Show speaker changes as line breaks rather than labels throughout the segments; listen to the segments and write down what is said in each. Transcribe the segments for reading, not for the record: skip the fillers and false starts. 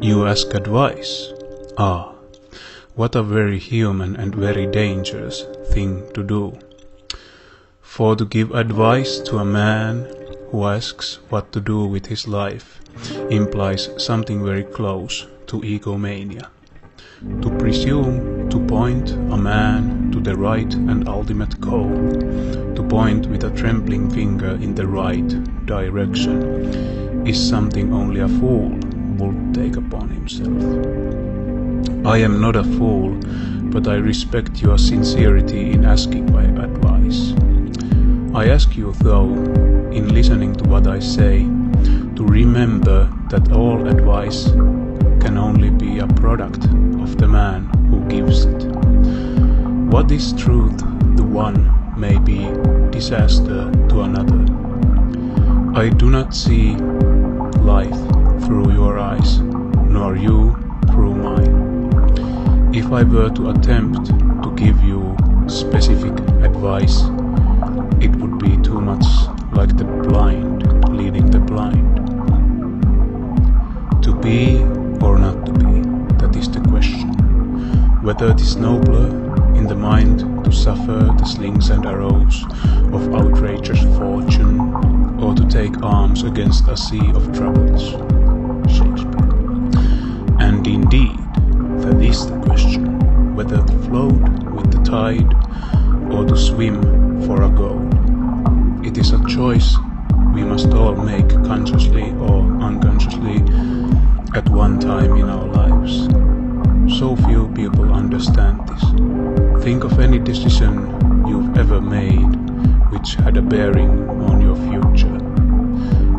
You ask advice? Ah, what a very human and very dangerous thing to do. For to give advice to a man who asks what to do with his life implies something very close to egomania. To presume to point a man to the right and ultimate goal, to point with a trembling finger in the right direction, is something only a fool would take upon himself. I am not a fool, but I respect your sincerity in asking my advice. I ask you, though, in listening to what I say, to remember that all advice can only be a product of the man who gives it. What is truth to one may be disaster to another. I do not see life through your eyes, nor you through mine. If I were to attempt to give you specific advice, it would be too much like the blind leading the blind. To be or not to be, that is the question. Whether it is nobler in the mind to suffer the slings and arrows of outrageous fortune, or to take arms against a sea of troubles. Shakespeare. And indeed, that is the question, whether to float with the tide or to swim for a goal. It is a choice we must all make consciously or unconsciously at one time in our lives. So few people understand this. Think of any decision you've ever made which had a bearing on your future.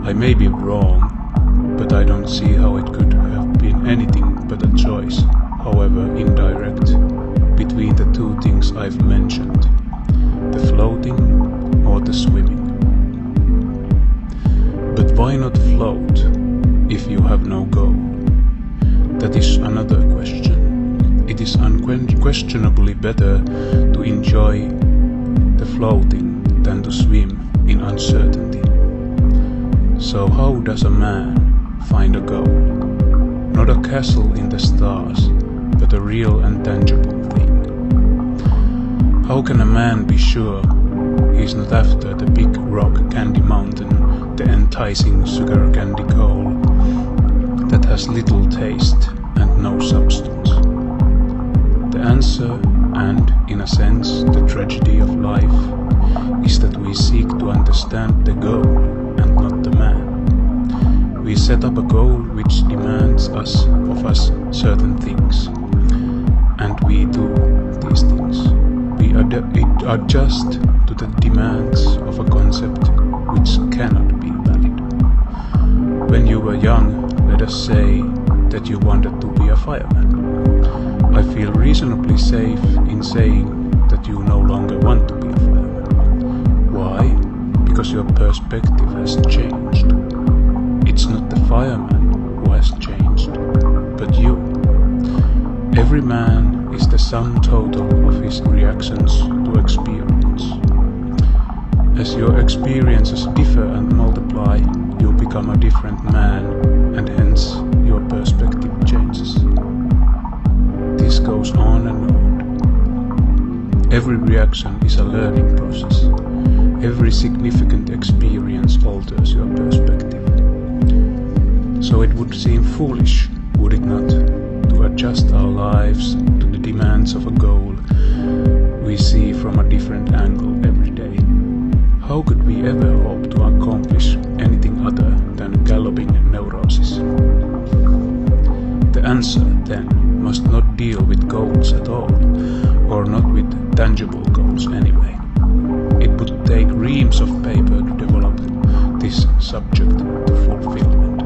I may be wrong, but I don't see how it could have been anything but a choice, however indirect, between the two things I've mentioned, the floating or the swimming. But why not float if you have no goal? That is another question. It is unquestionably better to enjoy the floating than to swim in uncertainty. So how does a man find a goal? Not a castle in the stars, but a real and tangible thing. How can a man be sure he's not after the big rock candy mountain, the enticing sugar candy coal that has little taste and no substance? The answer, and in a sense the tragedy of life, is that we seek to understand the goal and not the man. We set up a goal which demands of us certain things, and we do these things. We adjust to the demands of a concept which cannot be valid. When you were young, let us say that you wanted to be a fireman. I feel reasonably safe in saying that you no longer want to be a fireman. Why? Because your perspective has changed. It's not the fireman who has changed, but you. Every man is the sum total of his reactions to experience. As your experiences differ and multiply, you become a different man, and hence your perspective changes. This goes on and on. Every reaction is a learning process. Every significant experience alters your perspective. So it would seem foolish, would it not, to adjust our lives to the demands of a goal we see from a different angle every day. How could we ever hope to accomplish anything other than galloping neurosis? The answer, then, must not deal with goals at all, or not with tangible goals anyway. It would take reams of paper to develop this subject to fulfillment.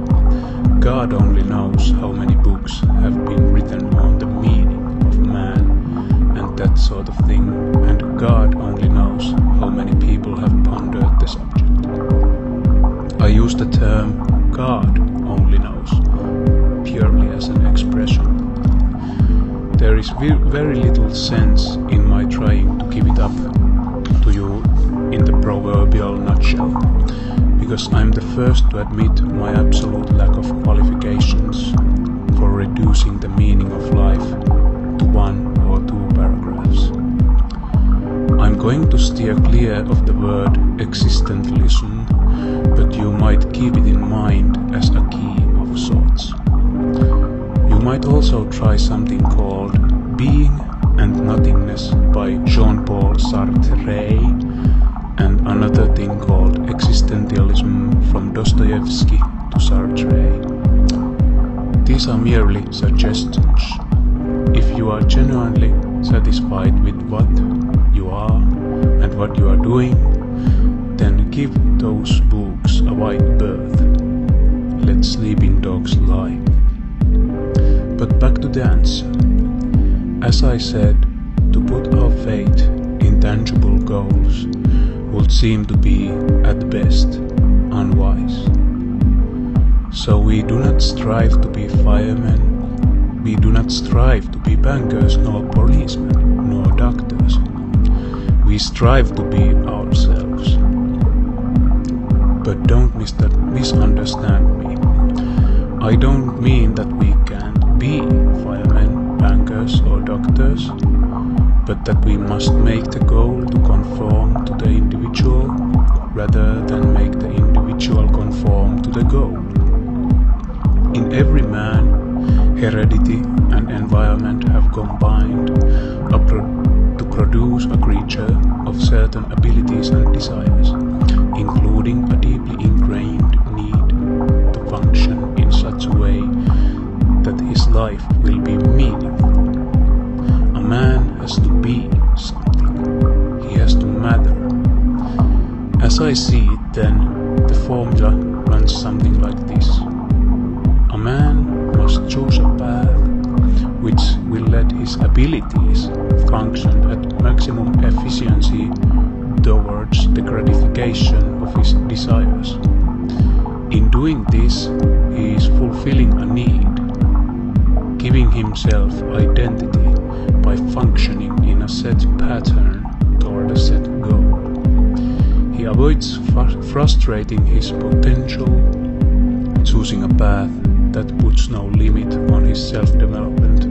God only knows how many books have been written on the meaning of man and that sort of thing, and God only knows how many people have pondered the subject. I use the term God only knows purely as an expression. There is very little sense in my trying to give it up to you in the proverbial nutshell, because I'm the first to admit my absolute lack of qualifications for meaning of life to 1 or 2 paragraphs. I'm going to steer clear of the word existentialism, but you might keep it in mind as a key of sorts. You might also try something called Being and Nothingness by Jean-Paul Sartre, and another thing called Existentialism from Dostoevsky to Sartre. These are merely suggestions. If you are genuinely satisfied with what you are and what you are doing, then give those books a wide berth. Let sleeping dogs lie. But back to the answer. As I said, to put our faith in tangible goals would seem to be, at best, unwise. So we do not strive to be firemen, we do not strive to be bankers, nor policemen, nor doctors. We strive to be ourselves. But don't misunderstand me. I don't mean that we can't be firemen, bankers, or doctors, but that we must make the goal to conform to the individual rather than make the individual conform to the goal. In every man, heredity and environment have combined to produce a creature of certain abilities and desires, including a deeply ingrained need to function in such a way that his life will be meaningful. A man has to be something. He has to matter. As I see it, then, the formula runs something like this. A man must choose a path which will let his abilities function at maximum efficiency towards the gratification of his desires. In doing this, he is fulfilling a need, giving himself identity by functioning in a set pattern toward a set goal. He avoids frustrating his potential, choosing a path that puts no limit on his self-development,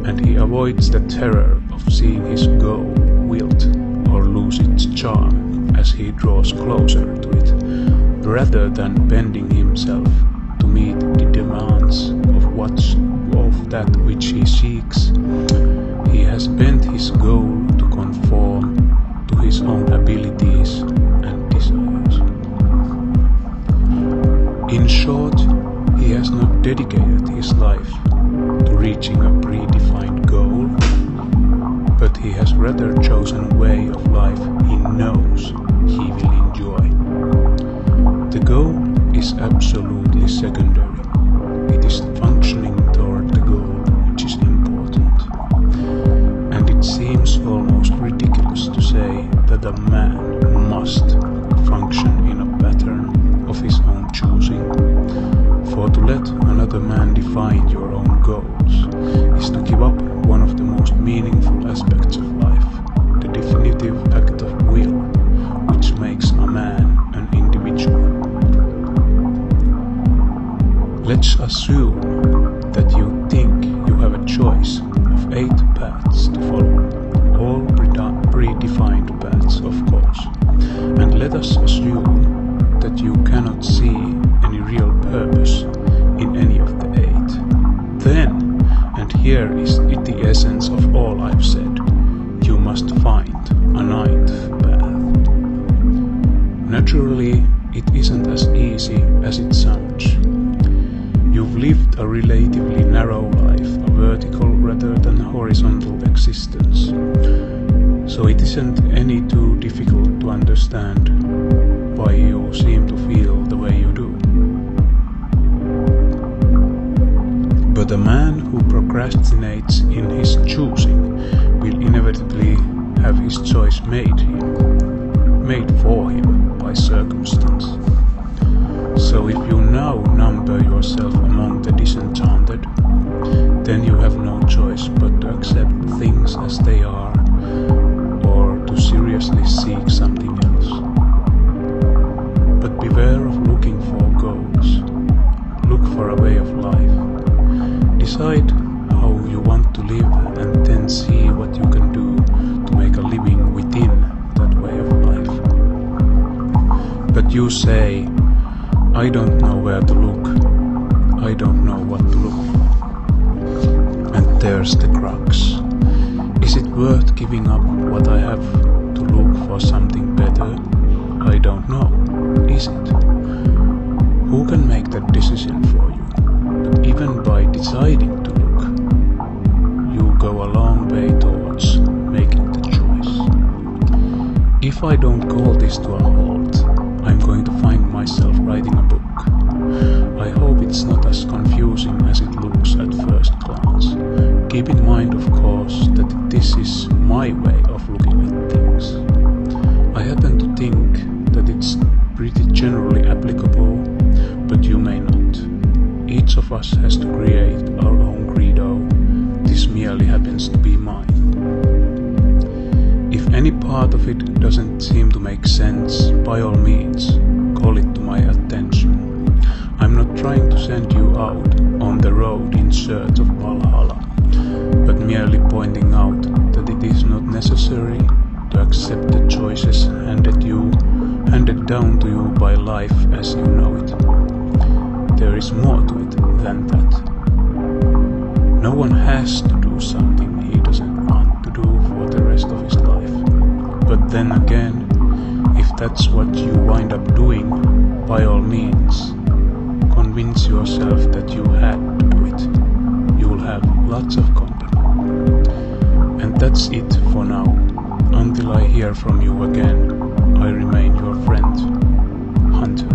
and he avoids the terror of seeing his goal wilt or lose its charm as he draws closer to it, rather than bending himself to meet the demands of that which he seeks. He has bent his goal to conform to his own abilities and desires. In short, he has not dedicated his life to reaching a predefined goal, but he has rather chosen a way of life he knows he will enjoy. The goal is absolutely secondary. It is functioning toward the goal which is important. And it seems almost ridiculous to say that a man must function in a pattern of his own choosing. For to let another man define your own goals is to give up one of the most meaningful aspects of life, the definitive act of will, which makes a man an individual. Let's assume that you think you have a choice of 8 paths to follow, all predefined paths, of course, and let us assume that you cannot see any real purpose in any of the 8. Then, and here is the essence of all I've said, you must find a 9th path. Naturally, it isn't as easy as it sounds. You've lived a relatively narrow life, a vertical rather than horizontal existence, so it isn't any too difficult to understand why you seem to feel the way you do. But a man who procrastinates in his choosing will inevitably have his choice made for him by circumstance. So if you now number yourself among the disenchanted, then you have no choice but to accept things as they are, or to seriously seek something else. But beware of looking for goals. Look for a way of life. Decide how you live and then see what you can do to make a living within that way of life. But you say, I don't know where to look, I don't know what to look for. And there's the crux. Is it worth giving up what I have to look for something better? I don't know. Is it? Who can make that decision for you? But even by deciding to look, you go a long way towards making the choice. If I don't call this to a halt, I'm going to find myself writing a book. I hope it's not as confusing as it looks at first glance. Keep in mind, of course, that this is my way of looking at things. I happen to think that it's pretty generally applicable, but you may not. Each of us has to create our own credo. This merely happens to be mine. If any part of it doesn't seem to make sense, by all means, call it to my attention. I'm not trying to send you out on the road in search of Valhalla, but merely pointing out that it is not necessary to accept the choices handed down to you by life as you know it. There is more to it than that. No one has to do something he doesn't want to do for the rest of his life. But then again, if that's what you wind up doing, by all means, convince yourself that you had to do it. You'll have lots of company. And that's it for now. Until I hear from you again, I remain your friend, Hunter.